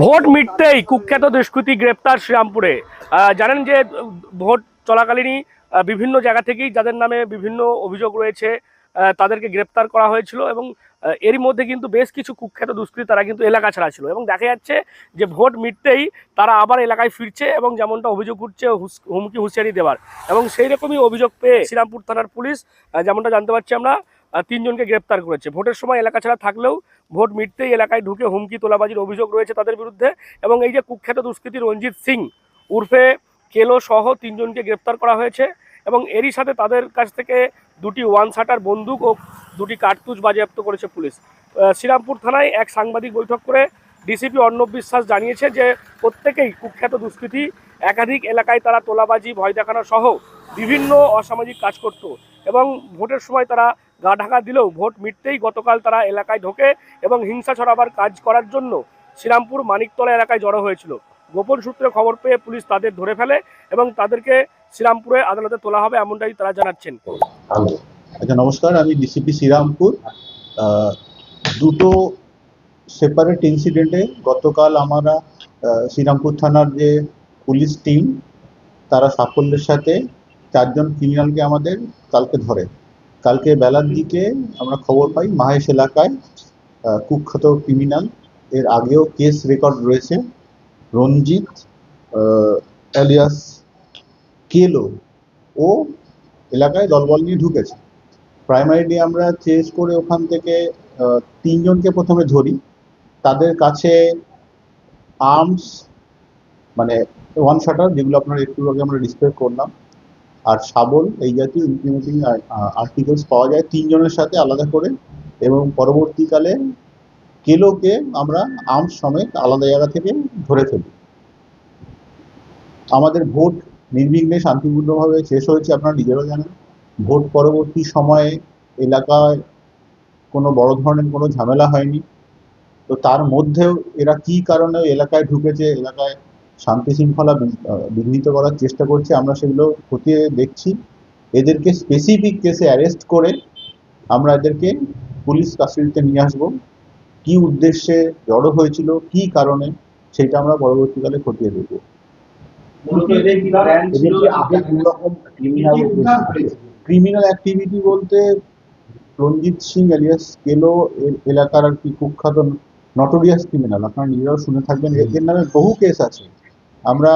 Vote মিটতেই কুখ্যাত দুষ্কৃতী গ্রেপ্তার শ্রীরামপুরে। জানেন যে ভোট চলাকালীনই বিভিন্ন জায়গা থেকেই যাদের নামে বিভিন্ন অভিযোগ রয়েছে তাদেরকে গ্রেপ্তার করা হয়েছিল এবং এরই মধ্যে কিন্তু বেশ কিছু কুখ্যাত দুষ্কৃতী তারা কিন্তু এলাকা ছাড়া ছিল এবং দেখা যাচ্ছে যে ভোট মিটতেই তারা আবার এলাকায় ফিরছে এবং যেমনটা অভিযোগ উঠছে হুমকি হুঁশিয়ারি দেওয়ার, এবং সেই রকমই অভিযোগ পেয়ে শ্রীরামপুর থানার পুলিশ যেমনটা জানতে পারছি আমরা তিনজনকে গ্রেপ্তার করেছে। ভোটের সময় এলাকা ছাড়া থাকলেও ভোট মিটতেই এলাকায় ঢুকে হুমকি তোলাবাজির অভিযোগ রয়েছে তাদের বিরুদ্ধে। এবং এই যে কুখ্যাত দুষ্কৃতী রঞ্জিত সিং উর্ফে কেলো সহ তিনজনকে গ্রেপ্তার করা হয়েছে এবং এরই সাথে তাদের কাছ থেকে দুটি ওয়ান শাটার বন্দুক ও দুটি কার্তুজ বাজেয়াপ্ত করেছে পুলিশ। শ্রীরামপুর থানায় এক সাংবাদিক বৈঠক করে ডিসিপি অর্ণব বিশ্বাস জানিয়েছে যে প্রত্যেকেই কুখ্যাত দুষ্কৃতী, একাধিক এলাকায় তারা তোলাবাজি, ভয় দেখানো সহ বিভিন্ন অসামাজিক কাজ করত এবং ভোটের সময় তারা গা ঢাকা দিলেও ভোট মিটতেই গতকাল তারা এলাকায় ঢোকে এবং হিংসা ছড়াবার কাজ করার জন্য শ্রীরামপুর মানিকতলা এলাকায় জড়ো হয়েছিল। গোপন সূত্রে খবর পেয়ে পুলিশ তাদের ধরে ফেলে এবং তাদেরকে শ্রীরামপুরে আদালতে তোলা হবে এমনটাই তারা জানাচ্ছেন। আচ্ছা, নমস্কার, আমি ডিসিপি শ্রীরামপুর। দুটো সেপারেট ইনসিডেন্টে গতকাল আমরা শ্রীরামপুর থানার যে পুলিশ টিম তারা সাফল্যের সাথে 4 জন ক্রিমিনালকে আমাদের কালকে ধরে। কালকে বেলার দিকে আমরা খবর পাই মাহেশ এলাকায় কুখ্যাত ক্রিমিনাল, এর আগেও কেস রেকর্ড রয়েছে, রঞ্জিত এলিয়াস কেলো, ও এলাকায় দলবল নিয়ে ঢুকেছে। প্রাইমারিলি আমরা চেস করে ওখান থেকে 3 জনকে প্রথমে ধরি। তাদের কাছে আর্মস মানে ওয়ান শাটার, যেগুলো আপনারা একটু আগে আমরা ডিসপ্লে করলাম, আর শাবল এই জাতীয় ইমপ্লিমেন্টিং আর্টিকেলস পাওয়া যায় 3 জনের সাথে আলাদা করে। এবং পরবর্তীকালে কেলোকে আমরা আর্মস সমেত আলাদা জায়গা থেকে ধরে ফেলি। আমাদের ভোট নির্বিঘ্নে শান্তিপূর্ণভাবে শেষ হয়েছে, আপনারা নিজেরাও জানেন। ভোট পরবর্তী সময়ে এলাকায় কোনো বড় ধরনের কোনো ঝামেলা হয়নি। তো তার মধ্যেও এরা কি কারণে এলাকায় ঢুকেছে, এলাকায় শান্তি শৃঙ্খলা বিঘ্নিত করার চেষ্টা করছে, আমরা সেগুলো খতিয়ে দেখছি। এদেরকে স্পেসিফিক কেসে অ্যারেস্ট করে আমরা এদেরকে পুলিশ কাস্টাডিতে নিয়ে আসবো। কি উদ্দেশ্যে জড়ো হয়েছিল, কি কারণে, সেটা আমরা পরবর্তীকালে খতিয়ে দেখব। ক্রিমিনাল অ্যাক্টিভিটি বলতে রঞ্জিত সিং এলিয়াস কেলো এলাকার আর কি কুখ্যাত নটোরিয়াস ক্রিমিনাল, আপনারা নিজেরাও শুনে থাকবেন। এর নামে বহু কেস আছে। আমরা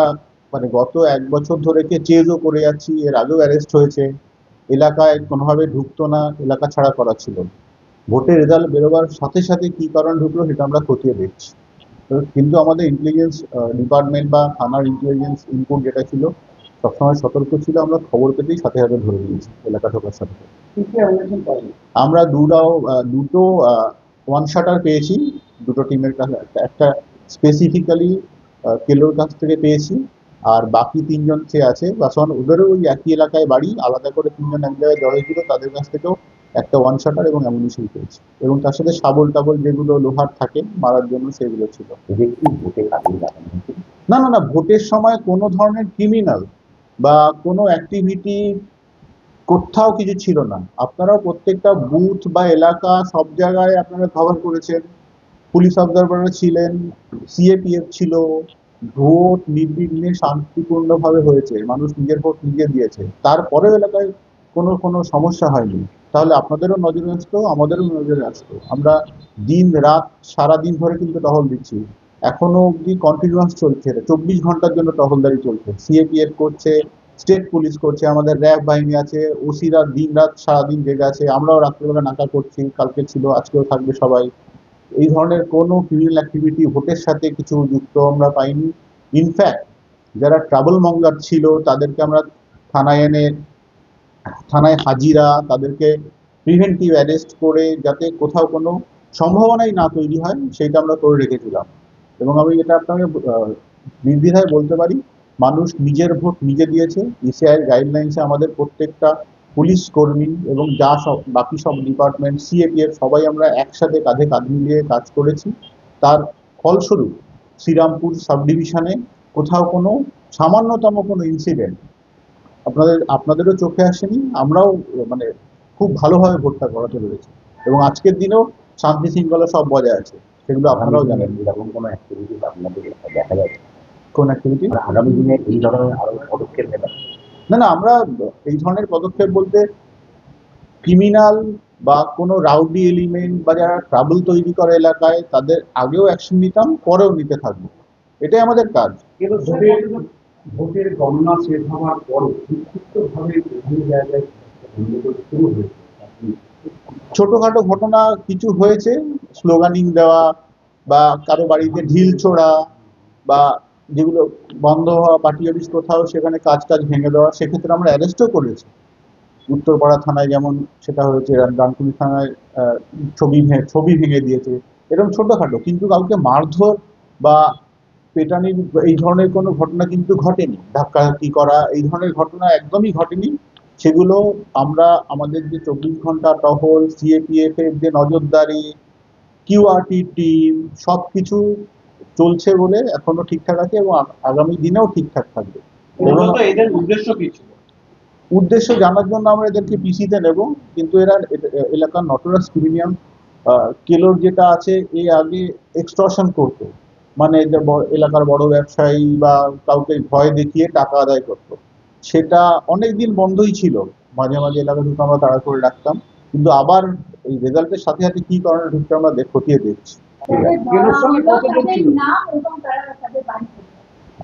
মানে গত 1 বছর ধরে চেজও করে যাচ্ছি, এর আগেও অ্যারেস্ট হয়েছে। এলাকায় কোনোভাবে ঢুকতো না, এলাকা ছাড়া করা ছিল। ভোটের রেজাল্ট বেরোবার সাথে সাথে কি কারণ ঢুকলো সেটা আমরা খতিয়ে দেখছি। কিন্তু আমাদের ইন্টেলিজেন্স ডিপার্টমেন্ট বা থানার ইন্টেলিজেন্স ইনপুট যেটা ছিল, সবসময় সতর্ক ছিল। আমরা খবর পেতেই সাথে সাথে ধরে নিয়েছি এলাকা ঢোকার সাথে। আমরা দুটো ওয়ান শাটার পেয়েছি দুটো টিমের কাছে, একটা স্পেসিফিক্যালি কেলোর কাছ থেকে পেয়েছি, আর বাকি 3 জন সে আছে বাসন, ওদেরও ওই একই এলাকায় বাড়ি, আলাদা করে 3 জন এক জায়গায় জড়ো হয়েছিল, তাদের কাছ থেকেও একটা ওয়ান শাটার এবং অ্যামুনিশন পেয়েছি। এবং তার সাথে শাবল টাবল যেগুলো লোহার থাকে মারার জন্য সেগুলো ছিল। না না না, ভোটের সময় কোনো ধরনের ক্রিমিনাল বা কোনো অ্যাক্টিভিটি কোথাও কিছু ছিল না। আপনারাও প্রত্যেকটা বুথ বা এলাকা সব জায়গায় আপনারা কভার করেছেন, পুলিশ অবজারভাররা ছিলেন, সিএপিএফ ছিল। ভোট নির্বিঘ্নে শান্তিপূর্ণভাবে হয়েছে, মানুষ নিজের ভোট নিজে দিয়েছে, তারপরেও এলাকায় কোনো সমস্যা হয়নি। তাহলে আপনাদেরও নজরে আসতো, আমাদেরও নজরে আসতো। আমরা দিন রাত সারাদিন ধরে কিন্তু টহল দিচ্ছি, এখনো অবধি কন্টিনিউয়াস চলছে, 24 ঘন্টার জন্য টহলদারি চলছে। সিএপিএফ করছে, স্টেট পুলিশ করছে, আমাদের র্যাব বাহিনী আছে, ওসিরা দিন রাত সারাদিন জেগে আছে, আমরাও রাত্রেবেলা নাকা করছি, কালকে ছিল, আজকেও থাকবে সবাই। এই ধরনের কোনো ক্রিমিনাল অ্যাক্টিভিটি ভোটের সাথে কিছু যুক্ত আমরা পাইনি। ইনফ্যাক্ট যারা ট্রাবল মঙ্গার ছিল তাদেরকে আমরা থানায় হাজিরা, তাদেরকে প্রিভেন্টিভ অ্যারেস্ট করে যাতে কোথাও কোনো সম্ভাবনাই না তৈরি হয় সেইটা আমরা করে রেখেছিলাম। এবং আমি এটা আপনাকে নির্দ্বিধায় বলতে পারি, মানুষ নিজের ভোট নিজে দিয়েছে। ইসিআই গাইডলাইন্সে আমাদের প্রত্যেকটা পুলিশ কর্মী এবং বাকি সব ডিপার্টমেন্ট, সিএপিএফ, সবাই আমরা একসাথে কাঁধে কাঁধ মিলিয়ে কাজ করেছি। তার ফলস্বরূপ শ্রীরামপুর সাব ডিভিশনে কোথাও কোনো সামান্যতম কোনো ইনসিডেন্ট আপনাদেরও চোখে আসেনি। আমরাও মানে খুব ভালোভাবে ভোটটা করাতে পেরেছি এবং আজকের দিনেও শান্তি শৃঙ্খলা সব বজায় আছে। সেগুলো আপনারাও জানেন। এরকম কোনো অ্যাক্টিভিটিস আপনাদের দেখা যাচ্ছে? কোন অ্যাক্টিভিটি? আগামী দিনে এই ধরনের আরো পদক্ষেপ নেবেন? না না, আমরা এই ধরনের পদক্ষেপ বলতে ক্রিমিনাল বা কোনো রাউডি এলিমেন্ট বা যারা ট্রাবল তৈরি করে এলাকায় তাদের আগেও অ্যাকশন নিতাম, পরেও নিতে থাকবো, এটাই আমাদের কাজ। কিন্তু ভোটের গণনা শেষ হওয়ার পরে বিক্ষিপ্তভাবে বিভিন্ন জায়গায় গণ্ডগোল শুরু হয়েছে। ছোটখাটো ঘটনা কিছু হয়েছে, স্লোগানিং দেওয়া বা কারো বাড়িতে ঢিল ছোড়া বা যেগুলো বন্ধ হওয়া পার্টি অফিস কোথাও সেখানে কাজ ভেঙে দেওয়া, সেক্ষেত্রে আমরা অ্যারেস্টও করেছি। উত্তরপাড়া থানায় যেমন সেটা হয়েছে, ডানকুনি থানায় ছবি ভেঙে দিয়েছে, এরকম ছোটখাটো, কিন্তু কাউকে মারধর বা পেটানির এই ধরনের কোনো ঘটনা কিন্তু ঘটেনি। ধাক্কাধাক্কি করা এই ধরনের ঘটনা একদমই ঘটেনি। সেগুলো আমরা আমাদের যে 24 ঘন্টা টহল, সিএপিএফ এর যে নজরদারি, কিউআরটি টিম, সবকিছু চলছে বলে এখনো ঠিকঠাক আছে এবং আগামী দিনেও ঠিকঠাক থাকবে। এবং এদের উদ্দেশ্য কি ছিল? উদ্দেশ্য জানার জন্য আমরা এদেরকে পিসিতে নেব, কিন্তু এরা এলাকার নটরাস ক্রিমিনাল। কেলোর যেটা আছে, আগে এক্সটর্শন করতো, মানে এদের এলাকার বড় ব্যবসায়ী বা কাউকে ভয় দেখিয়ে টাকা আদায় করতো। সেটা অনেকদিন বন্ধই ছিল, মাঝে মাঝে এলাকা থেকে আমরা তাড়া করে রাখতাম, কিন্তু আবার এই রেজাল্টের সাথে সাথে কি কারণে ঢুকতে আমরা খতিয়ে দেখছি।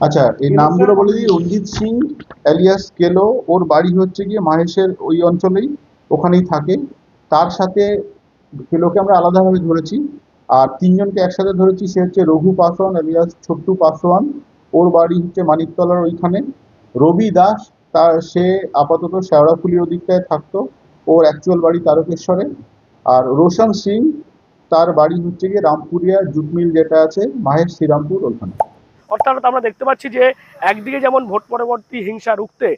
আচ্ছা, এই নামগুলো বলে দিই। রঞ্জিত সিং অ্যালিয়াস কেলো, ওর বাড়ি হচ্ছে গিয়ে মাহেশের ওই অঞ্চলেই, ওখানেই থাকে। তার সাথে কেলোকে আমরা আলাদাভাবে ধরেছি, আর তিনজনকে একসাথে ধরেছি। সে হচ্ছে রঘু পাসওয়ান অ্যালিয়াস ছোট্টু পাসওয়ান, ওর বাড়ি হচ্ছে মানিকতলার ওইখানে। রবি দাস, সে আপাতত শেওড়াফুলির ওদিকটায় থাকতো, ওর অ্যাকচুয়াল বাড়ি তারকেশ্বরে। আর রোশন সিং, তার বাড়ি হচ্ছে গিয়ে রামপুরিয়া জুট মিল যেটা আছে মাহেশ শ্রীরামপুর ওখানে। অর্থাৎ আমরা দেখতে পাচ্ছি যে একদিকে যেমন ভোট পরবর্তী হিংসা রুখতে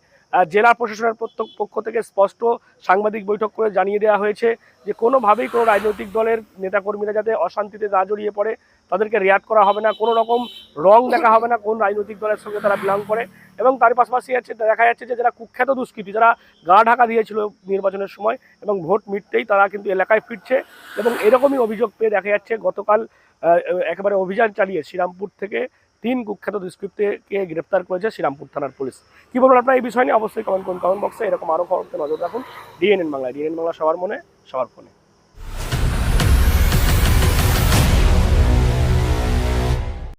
জেলা প্রশাসনের পক্ষ থেকে স্পষ্ট সাংবাদিক বৈঠক করে জানিয়ে দেওয়া হয়েছে যে কোনোভাবেই কোনো রাজনৈতিক দলের নেতাকর্মীরা যাতে অশান্তিতে না জড়িয়ে পড়ে, তাদেরকে রিয়াক্ট করা হবে না, কোনো রকম রং দেখা হবে না কোন রাজনৈতিক দলের সঙ্গে তারা বিলং করে। এবং তার পাশাপাশি দেখা যাচ্ছে যে যারা কুখ্যাত দুষ্কৃতী, যারা গা ঢাকা দিয়েছিল নির্বাচনের সময় এবং ভোট মিটতেই তারা কিন্তু এলাকায় ফিরছে, এবং এরকমই অভিযোগ পেয়ে দেখা যাচ্ছে গতকাল একেবারে অভিযান চালিয়ে শ্রীরামপুর থেকে 3 কুখ্যাত দুষ্কৃতীকে গ্রেপ্তার করেছে শ্রীরামপুর থানার পুলিশ। কি বলবেন আপনারা এই বিষয় নিয়ে? অবশ্যই কমেন্ট করুন কমেন্ট বক্সে। এরকম আরও খবরতে নজর রাখুন ডিএনএন বাংলায়। ডিএনএন বাংলা সবার মনে, সবার ফোনে।